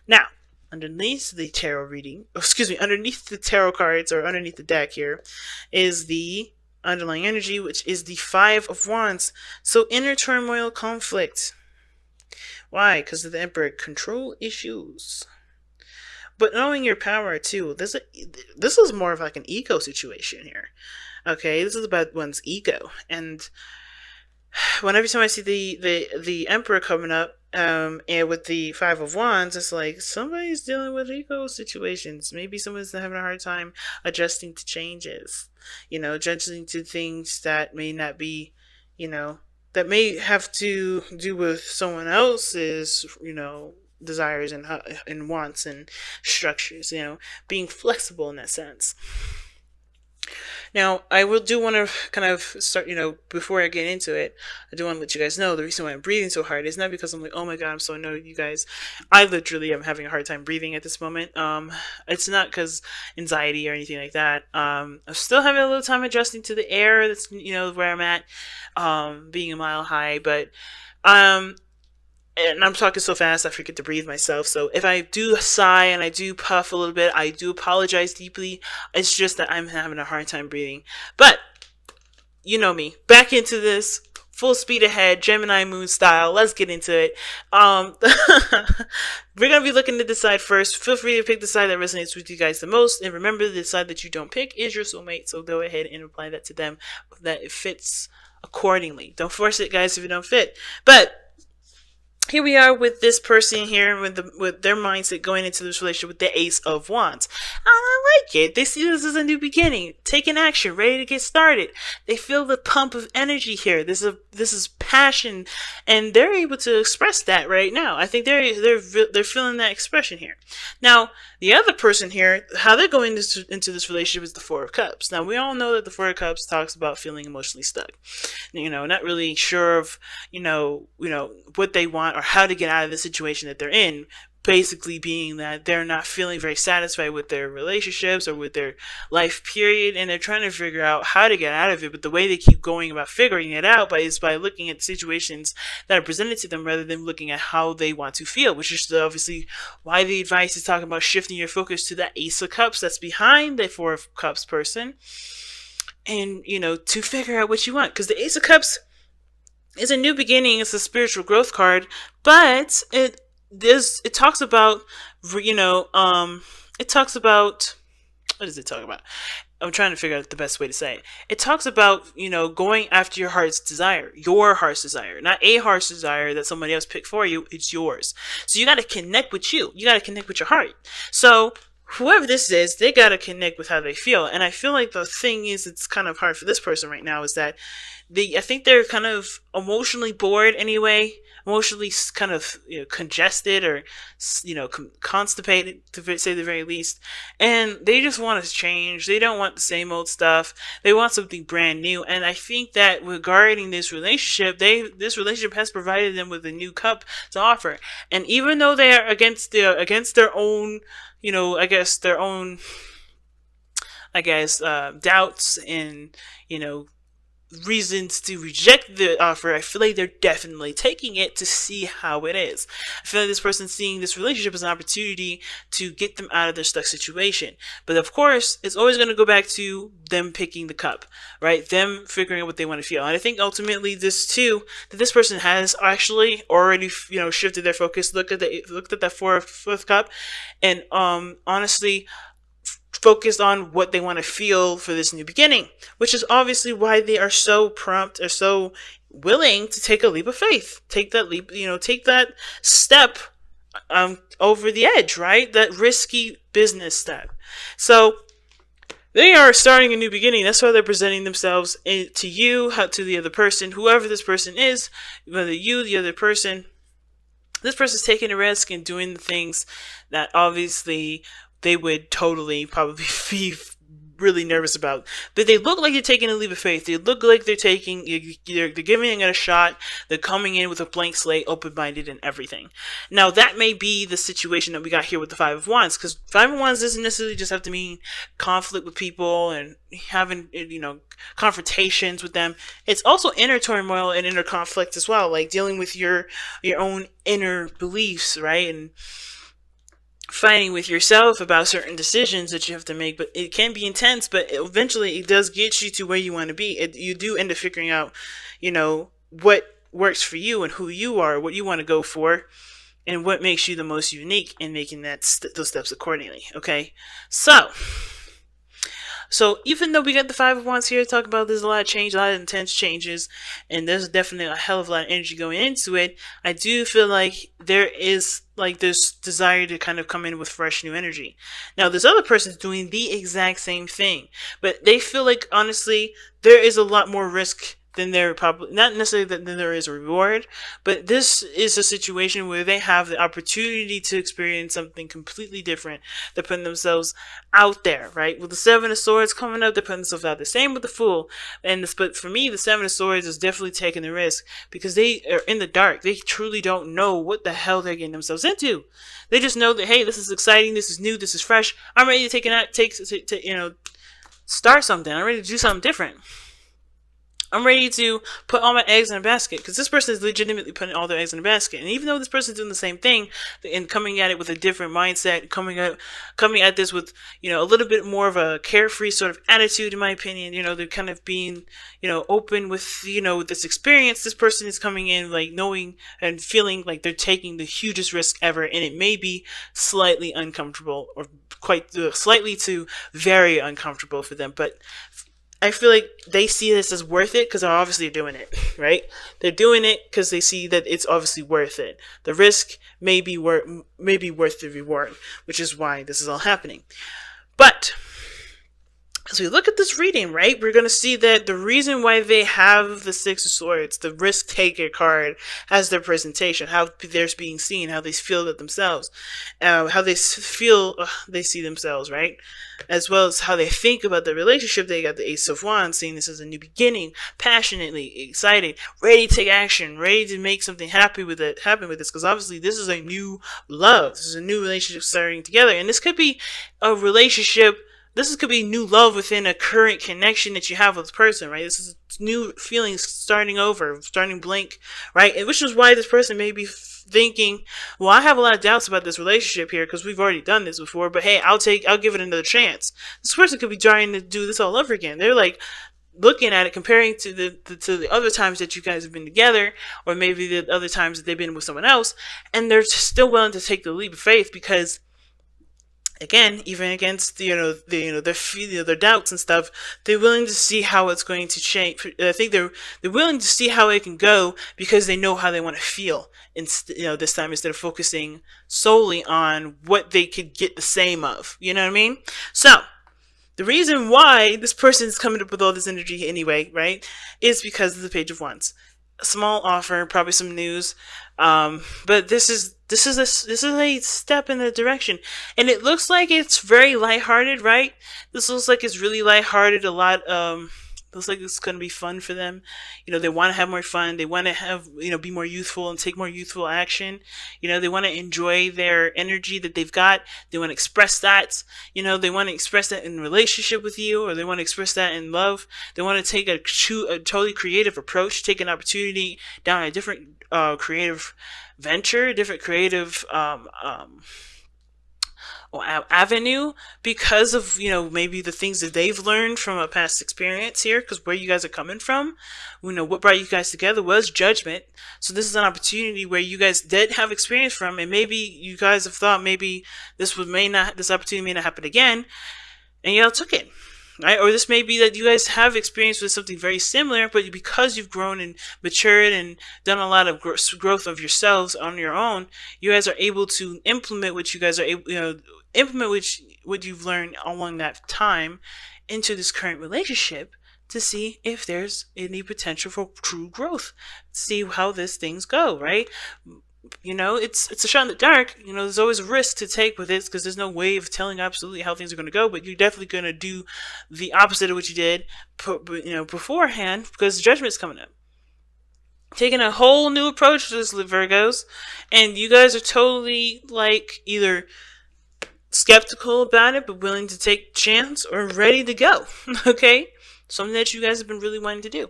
Now, underneath the tarot reading, excuse me, underneath the tarot cards or underneath the deck here is the underlying energy, which is the Five of Wands. So inner turmoil, conflict. Why? Because of the Emperor. Control issues. But knowing your power too. This is more of like an ego situation here. Okay, this is about one's ego, and whenever time I see the Emperor coming up, and with the Five of Wands, it's like somebody's dealing with ego situations. Maybe someone's having a hard time adjusting to changes. Adjusting to things that may not be, that may have to do with someone else's, desires and wants and structures. Being flexible in that sense. Now, I will do want to kind of start, before I get into it, I do want to let you guys know the reason why I'm breathing so hard is not because I'm like, oh my god, I'm so annoyed with you guys. I literally am having a hard time breathing at this moment. It's not because anxiety or anything like that. I'm still having a little time adjusting to the air that's, where I'm at, being a mile high, but, and I'm talking so fast I forget to breathe myself. So if I do sigh and I do puff a little bit, I do apologize deeply. It's just that I'm having a hard time breathing. But you know me. Back into this. Full speed ahead, Gemini moon style. Let's get into it. We're going to be looking to decide first. Feel free to pick the side that resonates with you guys the most. And remember, the side that you don't pick is your soulmate. So go ahead and apply that to them, that it fits accordingly. Don't force it, guys, if it don't fit. But here we are with this person here with their mindset going into this relationship with the Ace of Wands. I like it. They see this as a new beginning, taking action, ready to get started. They feel the pump of energy here. This is passion, and they're able to express that right now. I think they're feeling that expression here. Now, the other person here, how they're going into this relationship is the Four of Cups. Now, we all know that the Four of Cups talks about feeling emotionally stuck. Not really sure of, what they want or how to get out of the situation that they're in. Basically being that they're not feeling very satisfied with their relationships or with their life period, and they're trying to figure out how to get out of it. But the way they keep going about figuring it out is by looking at situations that are presented to them rather than looking at how they want to feel, which is obviously why the advice is talking about shifting your focus to that Ace of Cups that's behind the Four of Cups person, and to figure out what you want, because the Ace of Cups is a new beginning. It's a spiritual growth card, but it talks about, it talks about, what does it talk about? I'm trying to figure out the best way to say it. It talks about, going after your heart's desire, not a heart's desire that somebody else picked for you. It's yours. So you got to connect with you. You got to connect with your heart. So whoever this is, they got to connect with how they feel. And I feel like the thing is, it's kind of hard for this person right now is that I think they're kind of emotionally bored anyway, emotionally kind of congested or constipated, to say the very least, and they just want to change. They don't want the same old stuff. They want something brand new. And I think that regarding this relationship, this relationship has provided them with a new cup to offer. And even though they are against their own, doubts and reasons to reject the offer, I feel like they're definitely taking it to see how it is. I feel like this person's seeing this relationship as an opportunity to get them out of their stuck situation. But of course, it's always going to go back to them picking the cup, right? Them figuring out what they want to feel. And I think ultimately that this person has actually already, shifted their focus, looked at that fourth cup, and honestly focused on what they want to feel for this new beginning, which is obviously why they are so prompt or so willing to take a leap of faith, take that leap, take that step over the edge, right? That risky business step. So they are starting a new beginning. That's why they're presenting themselves to you, to the other person, whoever this person is, whether you, the other person. This person's taking a risk and doing the things that obviously they would totally probably be really nervous about. But they look like they're taking a leap of faith. They look like they're giving it a shot. They're coming in with a blank slate, open-minded and everything. Now, that may be the situation that we got here with the Five of Wands, because Five of Wands doesn't necessarily just have to mean conflict with people and having, confrontations with them. It's also inner turmoil and inner conflict as well, like dealing with your own inner beliefs, right? And fighting with yourself about certain decisions that you have to make, but it can be intense, but eventually it does get you to where you want to be. You do end up figuring out, what works for you and who you are, what you want to go for, and what makes you the most unique, in making those steps accordingly. Okay, so even though we got the Five of Wands here to talk about, there's a lot of change, a lot of intense changes, and there's definitely a hell of a lot of energy going into it. I do feel like there is this desire to kind of come in with fresh new energy. Now, this other person's doing the exact same thing, but they feel like, honestly, there is a lot more risk than there probably, not necessarily that there is a reward, but this is a situation where they have the opportunity to experience something completely different. They're putting themselves out there, right? With the Seven of Swords coming up, they're putting themselves out there. Same with the Fool. But for me, the Seven of Swords is definitely taking the risk, because they are in the dark. They truly don't know what the hell they're getting themselves into. They just know that, hey, this is exciting, this is new, this is fresh. I'm ready to start something. I'm ready to do something different. I'm ready to put all my eggs in a basket, because this person is legitimately putting all their eggs in a basket. And even though this person is doing the same thing and coming at it with a different mindset, coming at this with, a little bit more of a carefree sort of attitude, in my opinion, they're kind of being, open with, with this experience. This person is coming in like knowing and feeling like they're taking the hugest risk ever, and it may be slightly uncomfortable, or quite slightly to very uncomfortable for them, but I feel like they see this as worth it, because they're obviously doing it, right? They're doing it because they see that it's obviously worth it. The risk may be worth the reward, which is why this is all happening. But as we look at this reading, right, we're going to see that the reason why they have the Six of Swords, the risk taker card, as their presentation, how they're being seen, how they feel that themselves, how they feel they see themselves, right? As well as how they think about the relationship. They got the Ace of Wands, seeing this as a new beginning, passionately excited, ready to take action, ready to make something happen with this, because obviously this is a new love. This is a new relationship starting together, and this could be a relationship. This could be new love within a current connection that you have with this person, right? This is new feelings starting over, starting blank, right? And which is why this person may be thinking, well, I have a lot of doubts about this relationship here, because we've already done this before, but hey, I'll give it another chance. This person could be trying to do this all over again. They're like looking at it, comparing to the other times that you guys have been together, or maybe the other times that they've been with someone else, and they're still willing to take the leap of faith, because again, even against their doubts and stuff, they're willing to see how it's going to change. I think they're willing to see how it can go, because they know how they want to feel. This time, instead of focusing solely on what they could get the same of. You know what I mean? So the reason why this person is coming up with all this energy anyway, right, is because of the Page of Wands. A small offer, probably some news, but this is a step in the direction, and it looks like it's very lighthearted, right? This looks like it's really lighthearted. A lot, looks like it's going to be fun for them. They want to have more fun. They want to have, be more youthful and take more youthful action. They want to enjoy their energy that they've got. They want to express that. They want to express that in relationship with you, or they want to express that in love. They want to take a totally creative approach, take an opportunity down a different creative venture, different creative avenue, because of maybe the things that they've learned from a past experience here, because where you guys are coming from, what brought you guys together was judgment. So this is an opportunity where you guys did have experience from, and maybe you guys have thought maybe this opportunity may not happen again, and y'all took it. Right? Or this may be that you guys have experience with something very similar, but because you've grown and matured and done a lot of growth of yourselves on your own, you guys are able to implement what you guys are able, what you've learned along that time into this current relationship, to see if there's any potential for true growth, see how these things go, right? It's a shot in the dark. There's always a risk to take with it, because there's no way of telling absolutely how things are going to go, but you're definitely going to do the opposite of what you did, beforehand, because the judgment's coming up. Taking a whole new approach to this, Virgos, and you guys are totally either skeptical about it, but willing to take a chance, or ready to go. Okay? Something that you guys have been really wanting to do.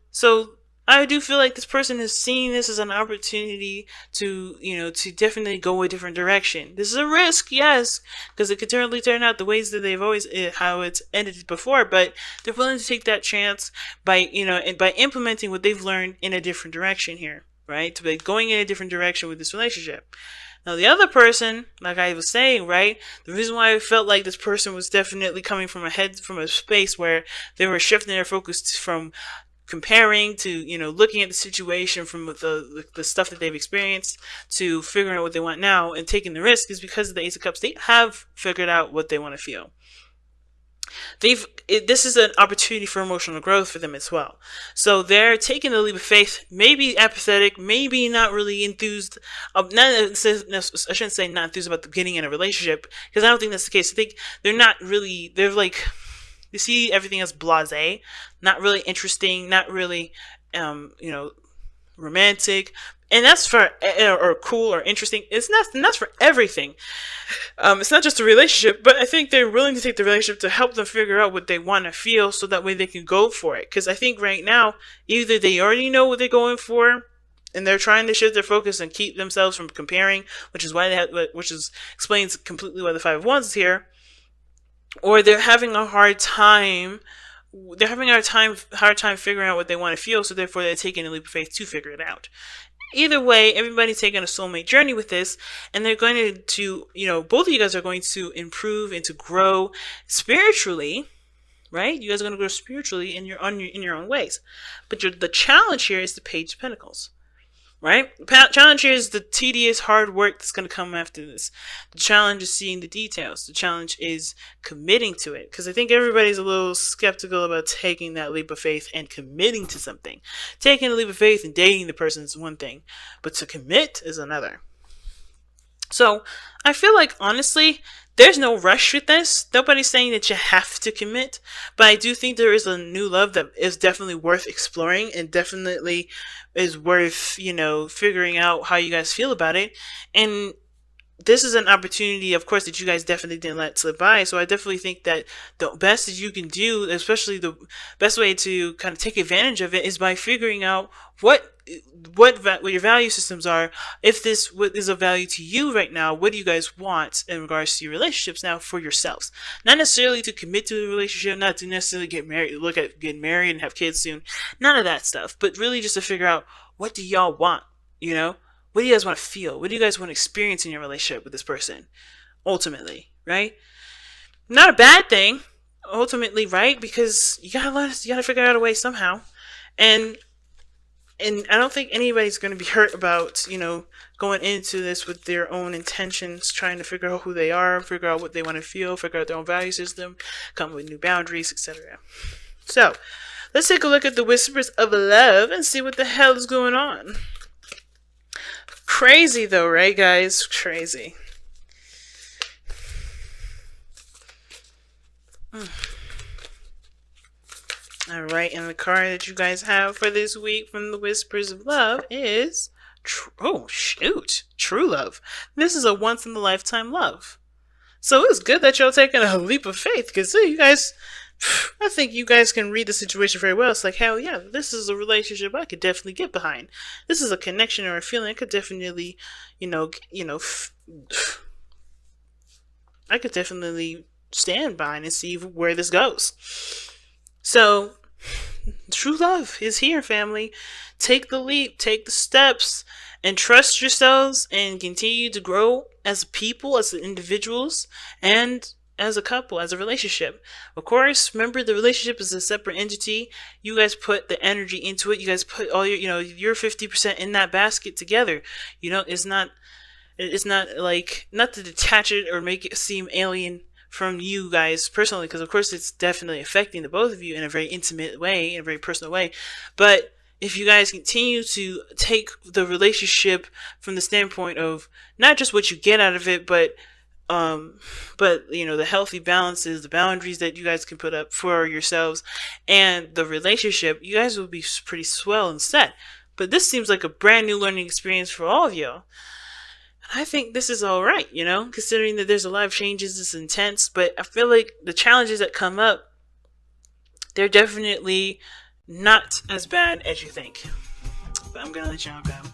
So I do feel like this person is seeing this as an opportunity to, to definitely go a different direction. This is a risk, yes, because it could totally turn out the ways that they've always, how it's ended before, but they're willing to take that chance by, and by implementing what they've learned in a different direction here, right? To be going in a different direction with this relationship. Now, the other person, like I was saying, right, the reason why I felt like this person was definitely coming from a space where they were shifting their focus from comparing to, looking at the situation from the stuff that they've experienced to figuring out what they want now and taking the risk is because of the Ace of Cups. They have figured out what they want to feel. This is an opportunity for emotional growth for them as well. So they're taking the leap of faith, maybe apathetic, maybe not really enthused. I shouldn't say not enthused about getting in a relationship, because I don't think that's the case. I think they're like, you see everything as blasé, not really interesting, not really, romantic. And that's for, or cool or interesting. It's not, and that's for everything. It's not just a relationship, but I think they're willing to take the relationship to help them figure out what they want to feel so that way they can go for it. Because I think right now, either they already know what they're going for, and they're trying to shift their focus and keep themselves from comparing, which is why explains completely why the Five of Wands is here, or they're having a hard time. They're having a hard time figuring out what they want to feel, so therefore they're taking a leap of faith to figure it out. Either way, everybody's taking a soulmate journey with this, and they're going to, both of you guys are going to improve and to grow spiritually, right? You guys are going to grow spiritually in your own ways. But the challenge here is the Page of Pentacles, right? The challenge here is the tedious, hard work that's going to come after this. The challenge is seeing the details. The challenge is committing to it. Because I think everybody's a little skeptical about taking that leap of faith and committing to something. Taking a leap of faith and dating the person is one thing, but to commit is another. So I feel like, honestly, there's no rush with this. Nobody's saying that you have to commit, but I do think there is a new love that is definitely worth exploring and definitely is worth, figuring out how you guys feel about it. And this is an opportunity, of course, that you guys definitely didn't let slip by. So I definitely think that the best that you can do, especially the best way to kind of take advantage of it, is by figuring out what your value systems are. If this is of value to you right now, what do you guys want in regards to your relationships now for yourselves? Not necessarily to commit to a relationship, not to necessarily get married, look at getting married and have kids soon. None of that stuff. But really just to figure out, what do y'all want? What do you guys want to feel? What do you guys want to experience in your relationship with this person? Ultimately, right? Not a bad thing, ultimately, right? Because you gotta figure out a way somehow. And I don't think anybody's going to be hurt about, going into this with their own intentions, trying to figure out who they are, figure out what they want to feel, figure out their own value system, come with new boundaries, etc. So, let's take a look at the Whispers of Love and see what the hell is going on. Crazy though, right, guys? Crazy. Alright, and the card that you guys have for this week from the Whispers of Love is True Love. This is a once-in-a-lifetime love. So it's good that y'all taking a leap of faith, because you guys, I think you guys can read the situation very well. It's like, hell yeah, this is a relationship I could definitely get behind. This is a connection or a feeling I could definitely, I could definitely stand behind and see where this goes. So, true love is here, family. Take the leap, take the steps, and trust yourselves and continue to grow as people, as individuals, and as a couple, as a relationship. Of course, remember the relationship is a separate entity. You guys put the energy into it. You guys put all your 50% in that basket together. It's not like, not to detach it or make it seem alien from you guys personally, because of course it's definitely affecting the both of you in a very intimate way, in a very personal way. But if you guys continue to take the relationship from the standpoint of not just what you get out of it, but the healthy balances, the boundaries that you guys can put up for yourselves and the relationship, you guys will be pretty swell and set. But this seems like a brand new learning experience for all of y'all. I think this is all right, considering that there's a lot of changes, it's intense, but I feel like the challenges that come up, they're definitely not as bad as you think. But I'm gonna let y'all go.